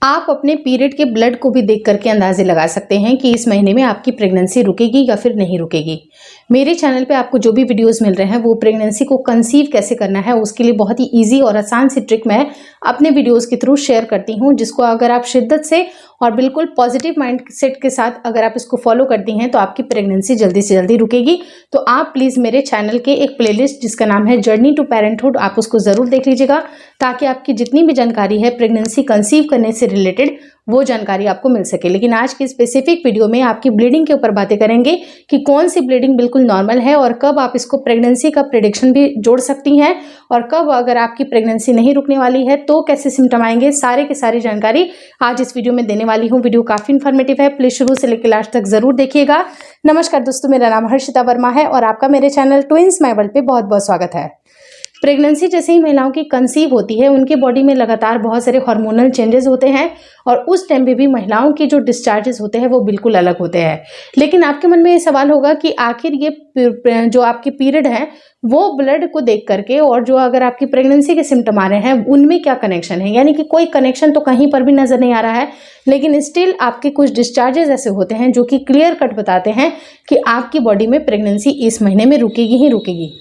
आप अपने पीरियड के ब्लड को भी देख करके अंदाजे लगा सकते हैं कि इस महीने में आपकी प्रेगनेंसी रुकेगी या फिर नहीं रुकेगी। मेरे चैनल पे आपको जो भी वीडियोस मिल रहे हैं वो प्रेगनेंसी को कंसीव कैसे करना है उसके लिए बहुत ही इजी और आसान सी ट्रिक मैं अपने वीडियोस के थ्रू शेयर करती हूँ, जिसको अगर आप शिद्दत से और बिल्कुल पॉजिटिव माइंड सेट के साथ अगर आप इसको फॉलो करती हैं तो आपकी प्रेगनेंसी जल्दी से जल्दी रुकेगी। तो आप प्लीज़ मेरे चैनल के एक प्लेलिस्ट जिसका नाम है जर्नी टू पेरेंटहुड, आप उसको ज़रूर देख लीजिएगा ताकि आपकी जितनी भी जानकारी है प्रेगनेंसी कंसीव करने से रिलेटेड वो जानकारी आपको मिल सके। लेकिन आज की स्पेसिफिक वीडियो में आपकी ब्लीडिंग के ऊपर बातें करेंगे कि कौन सी ब्लीडिंग बिल्कुल नॉर्मल है और कब आप इसको प्रेगनेंसी का प्रेडिक्शन भी जोड़ सकती हैं और कब अगर आपकी प्रेगनेंसी नहीं रुकने वाली है तो कैसे सिम्टम आएंगे, सारे की सारी जानकारी आज इस वीडियो में देने वाली हूँ। वीडियो काफ़ी इन्फॉर्मेटिव है, प्लीज़ शुरू से लेकर लास्ट तक ज़रूर देखिएगा। नमस्कार दोस्तों, मेरा नाम हर्षिता वर्मा है और आपका मेरे चैनल ट्विंस माय वर्ल्ड पे बहुत बहुत स्वागत है। प्रेगनेंसी जैसे ही महिलाओं की कंसीव होती है उनके बॉडी में लगातार बहुत सारे हार्मोनल चेंजेस होते हैं और उस टाइम पे भी महिलाओं के जो डिस्चार्जेस होते हैं वो बिल्कुल अलग होते हैं। लेकिन आपके मन में ये सवाल होगा कि आखिर ये जो आपके पीरियड है वो ब्लड को देख करके और जो अगर आपकी प्रेगनेंसी के सिम्टम आ रहे हैं उनमें क्या कनेक्शन है। यानी कि कोई कनेक्शन तो कहीं पर भी नज़र नहीं आ रहा है, लेकिन स्टिल आपके कुछ डिस्चार्जेस ऐसे होते हैं जो कि क्लियर कट बताते हैं कि आपकी बॉडी में प्रेगनेंसी इस महीने में रुकेगी ही रुकेगी।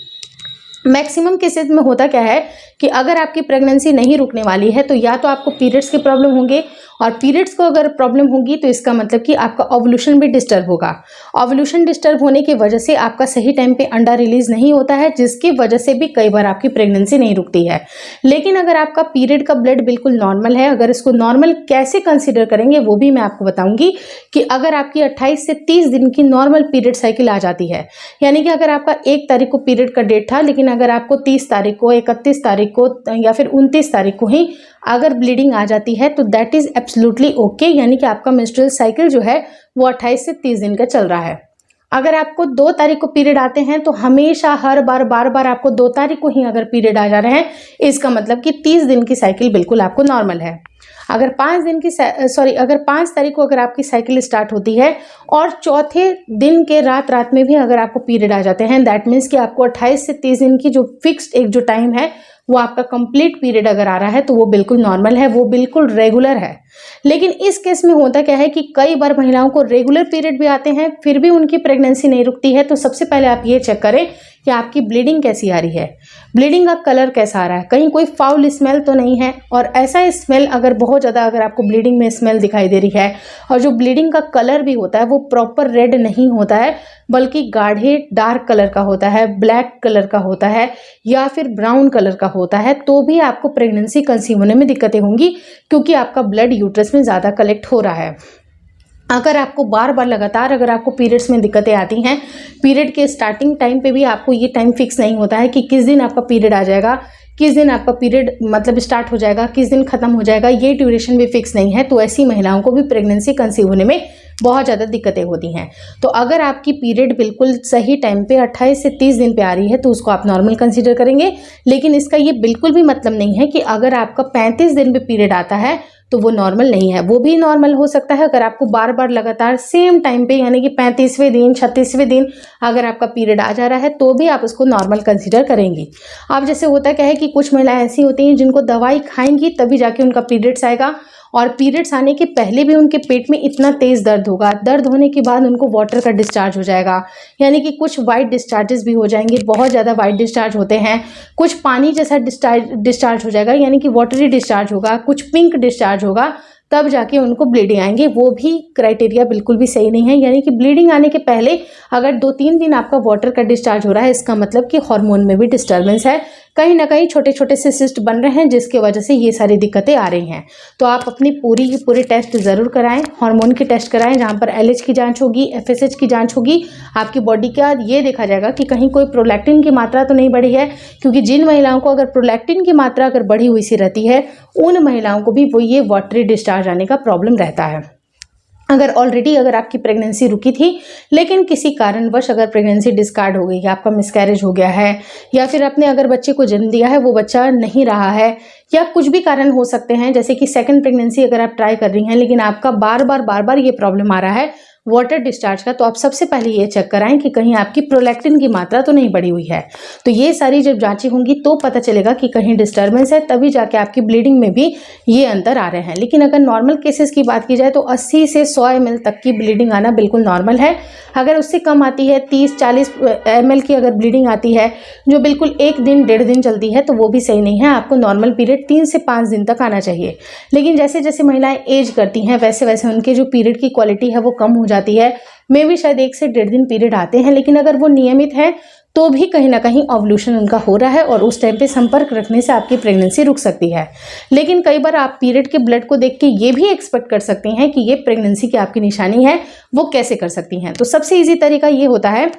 मैक्सिमम केसेस में होता क्या है कि अगर आपकी प्रेगनेंसी नहीं रुकने वाली है तो या तो आपको पीरियड्स के प्रॉब्लम होंगे और पीरियड्स को अगर प्रॉब्लम होगी तो इसका मतलब कि आपका ओवुलेशन भी डिस्टर्ब होगा। ओवुलेशन डिस्टर्ब होने की वजह से आपका सही टाइम पे अंडा रिलीज नहीं होता है, जिसकी वजह से भी कई बार आपकी प्रेगनेंसी नहीं रुकती है। लेकिन अगर आपका पीरियड का ब्लड बिल्कुल नॉर्मल है, अगर इसको नॉर्मल कैसे कंसिडर करेंगे वो भी मैं आपको बताऊंगी कि अगर आपकी 28 से 30 दिन की नॉर्मल पीरियड साइकिल आ जाती है, यानी कि अगर आपका 1 तारीख को पीरियड का डेट था लेकिन अगर आपको 30 तारीख को, 31 तारीख को या फिर 29 तारीख को ही अगर ब्लीडिंग आ जाती है तो दैट इज एब्सोल्युटली ओके, यानी कि आपका मेंस्ट्रुअल साइकिल जो है वो 28 से 30 दिन का चल रहा है। अगर आपको 2 तारीख को पीरियड आते हैं तो हमेशा हर बार बार आपको 2 तारीख को ही अगर पीरियड आ जा रहे हैं, इसका मतलब कि 30 दिन की साइकिल बिल्कुल आपको नॉर्मल है। अगर 5 तारीख को अगर आपकी साइकिल स्टार्ट होती है और चौथे दिन के रात में भी अगर आपको पीरियड आ जाते हैं, दैट मीन्स कि आपको 28 से 30 दिन की जो फिक्स्ड एक जो टाइम है वो आपका कंप्लीट पीरियड अगर आ रहा है तो वो बिल्कुल नॉर्मल है, वो बिल्कुल रेगुलर है। लेकिन इस केस में होता क्या है कि कई बार महिलाओं को रेगुलर पीरियड भी आते हैं फिर भी उनकी प्रेगनेंसी नहीं रुकती है। तो सबसे पहले आप ये चेक करें कि आपकी ब्लीडिंग कैसी आ रही है, ब्लीडिंग का कलर कैसा आ रहा है, कहीं कोई फाउल स्मेल तो नहीं है। और ऐसा स्मेल अगर बहुत ज़्यादा अगर आपको ब्लीडिंग में स्मेल दिखाई दे रही है और जो ब्लीडिंग का कलर भी होता है वो प्रॉपर रेड नहीं होता है बल्कि गाढ़े डार्क कलर का होता है, ब्लैक कलर का होता है या फिर ब्राउन कलर का होता है, तो भी आपको प्रेगनेंसी कंसीव होने में दिक्कतें होंगी क्योंकि आपका ब्लड यूट्रस में ज़्यादा कलेक्ट हो रहा है। अगर आपको बार बार लगातार अगर आपको पीरियड्स में दिक्कतें आती हैं, पीरियड के स्टार्टिंग टाइम पे भी आपको ये टाइम फिक्स नहीं होता है कि किस दिन आपका पीरियड आ जाएगा, किस दिन आपका पीरियड मतलब स्टार्ट हो जाएगा, किस दिन खत्म हो जाएगा, ये ड्यूरेशन भी फिक्स नहीं है, तो ऐसी महिलाओं को भी प्रेगनेंसी कंसीव होने में बहुत ज़्यादा दिक्कतें होती हैं। तो अगर आपकी पीरियड बिल्कुल सही टाइम पे 28 से 30 दिन पे आ रही है तो उसको आप नॉर्मल कंसीडर करेंगे। लेकिन इसका ये बिल्कुल भी मतलब नहीं है कि अगर आपका 35 दिन पे पीरियड आता है तो वो नॉर्मल नहीं है, वो भी नॉर्मल हो सकता है। अगर आपको बार बार लगातार सेम टाइम पे यानी कि 35वें दिन 36वें दिन अगर आपका पीरियड आ जा रहा है तो भी आप उसको नॉर्मल कंसीडर करेंगी। अब जैसे होता क्या है कि कुछ महिलाएं ऐसी होती हैं जिनको दवाई खाएंगी तभी जाके उनका पीरियड्स आएगा और पीरियड्स आने के पहले भी उनके पेट में इतना तेज़ दर्द होगा, दर्द होने के बाद उनको वाटर का डिस्चार्ज हो जाएगा, यानी कि कुछ वाइट डिस्चार्जेस भी हो जाएंगे, बहुत ज़्यादा वाइट डिस्चार्ज होते हैं, कुछ पानी जैसा डिस्चार्ज हो जाएगा यानी कि वाटरी डिस्चार्ज होगा, कुछ पिंक डिस्चार्ज होगा, तब जाके उनको ब्लीडिंग आएंगे। वो भी क्राइटेरिया बिल्कुल भी सही नहीं है। यानी कि ब्लीडिंग आने के पहले अगर 2-3 दिन आपका वाटर का डिस्चार्ज हो रहा है, इसका मतलब कि हार्मोन में भी डिस्टर्बेंस है, कहीं ना कहीं छोटे छोटे से सिस्ट बन रहे हैं जिसकी वजह से ये सारी दिक्कतें आ रही हैं। तो आप अपनी पूरी टेस्ट ज़रूर कराएं, हार्मोन की टेस्ट कराएं जहाँ पर LH की जांच होगी, FSH की जांच होगी, आपकी बॉडी का ये देखा जाएगा कि कहीं कोई प्रोलैक्टिन की मात्रा तो नहीं बढ़ी है, क्योंकि जिन महिलाओं को अगर प्रोलैक्टिन की मात्रा अगर बढ़ी हुई सी रहती है उन महिलाओं को भी वो ये वाटरी डिस्चार्ज आने का प्रॉब्लम रहता है। अगर ऑलरेडी अगर आपकी प्रेगनेंसी रुकी थी लेकिन किसी कारणवश अगर प्रेगनेंसी डिस्कार्ड हो गई है, आपका मिसकैरेज हो गया है या फिर आपने अगर बच्चे को जन्म दिया है वो बच्चा नहीं रहा है या कुछ भी कारण हो सकते हैं, जैसे कि सेकंड प्रेगनेंसी अगर आप ट्राई कर रही हैं लेकिन आपका बार बार ये प्रॉब्लम आ रहा है, वाटर डिस्चार्ज का, तो आप सबसे पहले ये चेक कराएं कि कहीं आपकी प्रोलैक्टिन की मात्रा तो नहीं बढ़ी हुई है। तो ये सारी जब जांचें होंगी तो पता चलेगा कि कहीं डिस्टर्बेंस है, तभी जाके आपकी ब्लीडिंग में भी ये अंतर आ रहे हैं। लेकिन अगर नॉर्मल केसेस की बात की जाए तो 80 से 100 ml तक की ब्लीडिंग आना बिल्कुल नॉर्मल है। अगर उससे कम आती है, 30-40 ml की अगर ब्लीडिंग आती है जो बिल्कुल 1 दिन 1.5 दिन चलती है, तो वो भी सही नहीं है। आपको नॉर्मल पीरियड 3 से 5 दिन तक आना चाहिए। लेकिन जैसे जैसे महिलाएं एज करती हैं वैसे वैसे उनके जो पीरियड की क्वालिटी है वो कम हो जाती है। मे भी शायद 1 से 1.5 दिन पीरियड आते हैं, लेकिन अगर वो नियमित है तो भी कहीं ना कहीं ओव्यूलेशन उनका हो रहा है और उस टाइम पे संपर्क रखने से आपकी प्रेगनेंसी रुक सकती है। लेकिन कई बार आप पीरियड के ब्लड को देख के ये भी एक्सपेक्ट कर सकती हैं कि ये प्रेगनेंसी की आपकी निशानी है। वो कैसे कर सकती हैं? तो सबसे ईजी तरीका ये होता है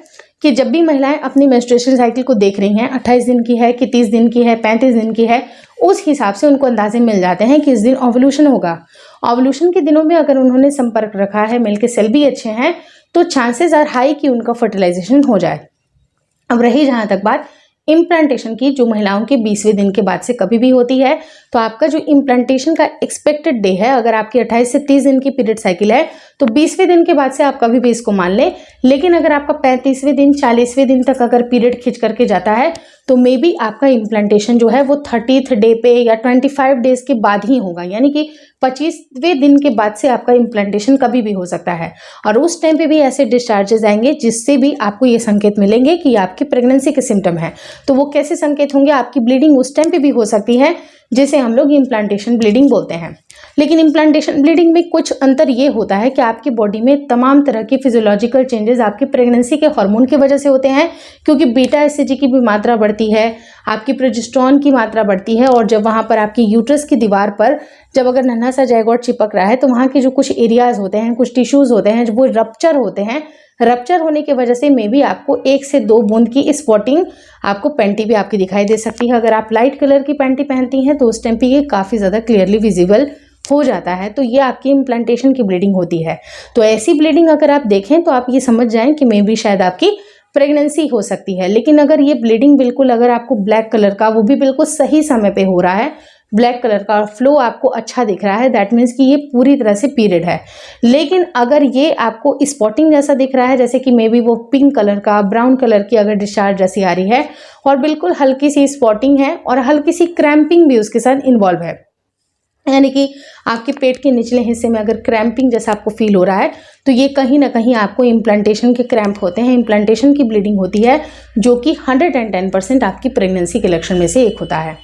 कि जब भी महिलाएं अपनी मेंस्ट्रुएशन साइकिल को देख रही हैं, 28 दिन की है कि 30 दिन की है, 35 दिन की है, उस हिसाब से उनको अंदाजे मिल जाते हैं कि इस दिन ओव्यूलेशन होगा। ओव्यूलेशन के दिनों में अगर उन्होंने संपर्क रखा है, मेल के सेल भी अच्छे हैं, तो चांसेस आर हाई कि उनका फर्टिलाइजेशन हो जाए। अब रही जहां तक बात इम्प्लांटेशन की, जो महिलाओं के 20वें दिन के बाद से कभी भी होती है, तो आपका जो इम्प्लांटेशन का एक्सपेक्टेड डे है, अगर आपकी 28 से 30 दिन की पीरियड साइकिल है तो 20वें दिन के बाद से आप कभी भी इसको मान लें। लेकिन अगर आपका 35वें दिन 40वें दिन तक अगर पीरियड खिंच करके जाता है तो मे बी आपका इम्प्लांटेशन जो है वो 30th डे पे या 25 डेज के बाद ही होगा, यानी कि 25वें दिन के बाद से आपका इम्प्लांटेशन कभी भी हो सकता है। और उस टाइम पे भी ऐसे डिस्चार्जेस आएंगे जिससे भी आपको ये संकेत मिलेंगे कि आपकी प्रेगनेंसी के सिम्टम है। तो वो कैसे संकेत होंगे? आपकी ब्लीडिंग उस टाइम पे भी हो सकती है जिसे हम लोग इम्प्लांटेशन ब्लीडिंग बोलते हैं। लेकिन इम्प्लांटेशन ब्लीडिंग में कुछ अंतर ये होता है कि आपकी बॉडी में तमाम तरह के फिजियोलॉजिकल चेंजेस आपकी प्रेगनेंसी के हार्मोन की वजह से होते हैं, क्योंकि बीटा एससीजी की भी मात्रा बढ़ती है, आपकी प्रोजेस्टेरोन की मात्रा बढ़ती है, और जब वहाँ पर आपकी यूट्रस की दीवार पर जब अगर नन्हा सा जायगोट चिपक रहा है तो वहाँ के जो कुछ एरियाज होते हैं, कुछ टिश्यूज होते हैं, वो रप्चर होते हैं। रप्चर होने की वजह से मे बी आपको 1 से 2 बूंद की स्पॉटिंग आपको पैंटी भी आपकी दिखाई दे सकती है। अगर आप लाइट कलर की पैंटी पहनती हैं तो उस टाइम पे ये काफ़ी ज़्यादा क्लियरली विजिबल हो जाता है। तो ये आपकी इम्प्लांटेशन की ब्लीडिंग होती है। तो ऐसी ब्लीडिंग अगर आप देखें तो आप ये समझ जाएं कि मे बी शायद आपकी प्रेगनेंसी हो सकती है। लेकिन अगर ये ब्लीडिंग बिल्कुल अगर आपको ब्लैक कलर का, वो भी बिल्कुल सही समय पे हो रहा है, ब्लैक कलर का फ्लो आपको अच्छा दिख रहा है, दैट मीन्स कि ये पूरी तरह से पीरियड है। लेकिन अगर ये आपको स्पॉटिंग जैसा दिख रहा है, जैसे कि मे बी वो पिंक कलर का, ब्राउन कलर की अगर डिस्चार्ज जैसी आ रही है और बिल्कुल हल्की सी स्पॉटिंग है और हल्की सी क्रैम्पिंग भी उसके साथ इन्वॉल्व है, यानी कि आपके पेट के निचले हिस्से में अगर क्रैम्पिंग जैसा आपको फील हो रहा है, तो ये कहीं ना कहीं आपको इम्प्लांटेशन के क्रैम्प होते हैं, इम्प्लांटेशन की ब्लीडिंग होती है, जो कि 110% आपकी प्रेगनेंसी के लक्षण में से एक होता है।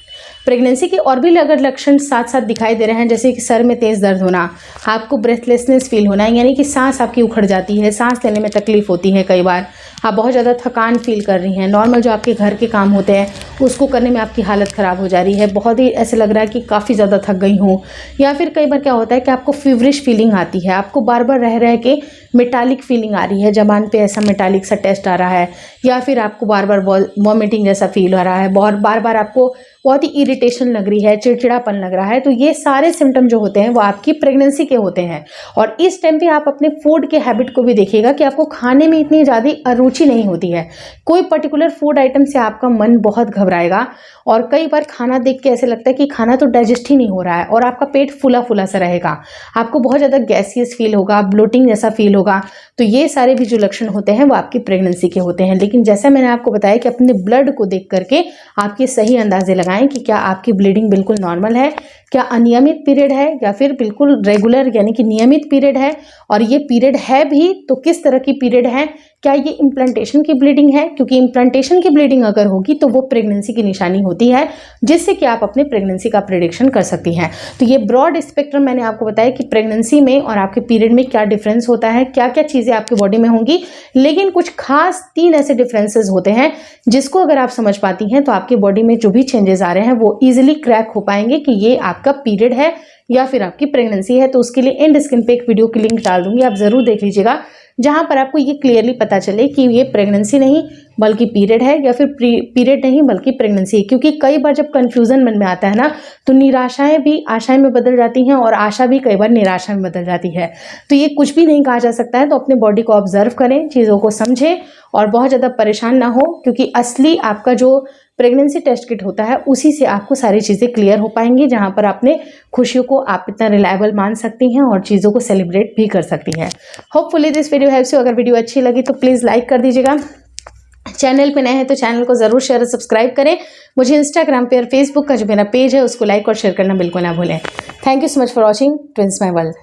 प्रेगनेंसी के और भी अगर लक्षण साथ साथ दिखाई दे रहे हैं, जैसे कि सर में तेज दर्द होना, आपको ब्रेथलेसनेस फील होना, यानी कि सांस आपकी उखड़ जाती है, सांस लेने में तकलीफ होती है, कई बार आप बहुत ज़्यादा थकान फील कर रही हैं, नॉर्मल जो आपके घर के काम होते हैं उसको करने में आपकी हालत ख़राब हो जा रही है, बहुत ही ऐसे लग रहा है कि काफ़ी ज़्यादा थक गई हूँ। या फिर कई बार क्या होता है कि आपको फीवरिश फीलिंग आती है, आपको बार बार रह रह के मेटालिक फीलिंग आ रही है, जबान पे ऐसा मेटालिक सा टेस्ट आ रहा है, या फिर आपको बार बार वॉमिटिंग जैसा फील हो रहा है, बार बार आपको बहुत ही इरिटेशन लग रही है, चिड़चिड़ापन लग रहा है। तो ये सारे सिम्टम जो होते हैं वो आपकी प्रेगनेंसी के होते हैं। और इस टाइम पे आप अपने फूड के हैबिट को भी देखिएगा कि आपको खाने में इतनी ज़्यादा रुचि नहीं होती है, कोई पर्टिकुलर फूड आइटम से आपका मन बहुत घबराएगा और कई बार खाना देख के ऐसे लगता है कि खाना तो डाइजेस्ट ही नहीं हो रहा है और आपका पेट फूला फूला सा रहेगा, आपको बहुत ज़्यादा गैसियस फील होगा, ब्लोटिंग जैसा फील होगा। तो ये सारे भी जो लक्षण होते हैं वो आपकी प्रेगनेंसी के होते हैं। लेकिन जैसा मैंने आपको बताया कि अपने ब्लड को देख करके आप ये सही अंदाजे लगाएं कि क्या आपकी ब्लीडिंग बिल्कुल नॉर्मल है, क्या अनियमित पीरियड है, या फिर बिल्कुल रेगुलर यानी कि नियमित पीरियड है, और ये पीरियड है भी तो किस तरह की पीरियड है, क्या ये इम्प्लांटेशन की ब्लीडिंग है, क्योंकि इम्प्लांटेशन की ब्लीडिंग अगर होगी तो वो प्रेगनेंसी की निशानी होती है, जिससे कि आप अपने प्रेगनेंसी का प्रेडिक्शन कर सकती हैं। तो ये ब्रॉड स्पेक्ट्रम मैंने आपको बताया कि प्रेगनेंसी में और आपके पीरियड में क्या डिफरेंस होता है, क्या क्या चीज़ें आपकी बॉडी में होंगी। लेकिन कुछ खास 3 ऐसे डिफरेंसेस होते हैं जिसको अगर आप समझ पाती हैं तो आपकी बॉडी में जो भी चेंजेस आ रहे हैं वो ईजिली क्रैक हो पाएंगे कि ये आपका पीरियड है या फिर आपकी प्रेगनेंसी है। तो उसके लिए एंड स्क्रीन पे एक वीडियो की लिंक डाल दूंगी, आप जरूर देख लीजिएगा, जहां पर आपको ये क्लियरली पता चले कि ये प्रेगनेंसी नहीं बल्कि पीरियड है या फिर पीरियड नहीं बल्कि प्रेगनेंसी है। क्योंकि कई बार जब कन्फ्यूज़न मन में आता है ना, तो निराशाएं भी आशाएं में बदल जाती हैं और आशा भी कई बार निराशा में बदल जाती है। तो ये कुछ भी नहीं कहा जा सकता है। तो अपने बॉडी को ऑब्जर्व करें, चीज़ों को समझें और बहुत ज़्यादा परेशान ना हो, क्योंकि असली आपका जो प्रेगनेंसी टेस्ट किट होता है उसी से आपको सारी चीज़ें क्लियर हो पाएंगी, जहां पर अपने खुशियों को आप इतना रिलायबल मान सकती हैं और चीज़ों को सेलिब्रेट भी कर सकती हैं। Hopefully this video helps you. अगर वीडियो अच्छी लगी तो प्लीज़ लाइक कर दीजिएगा। चैनल पे नए हैं तो चैनल को ज़रूर शेयर और सब्सक्राइब करें। मुझे इंस्टाग्राम पे और फेसबुक का जो मेरा पेज है उसको लाइक और शेयर करना बिल्कुल ना भूलें। Thank you so much for watching twins my world.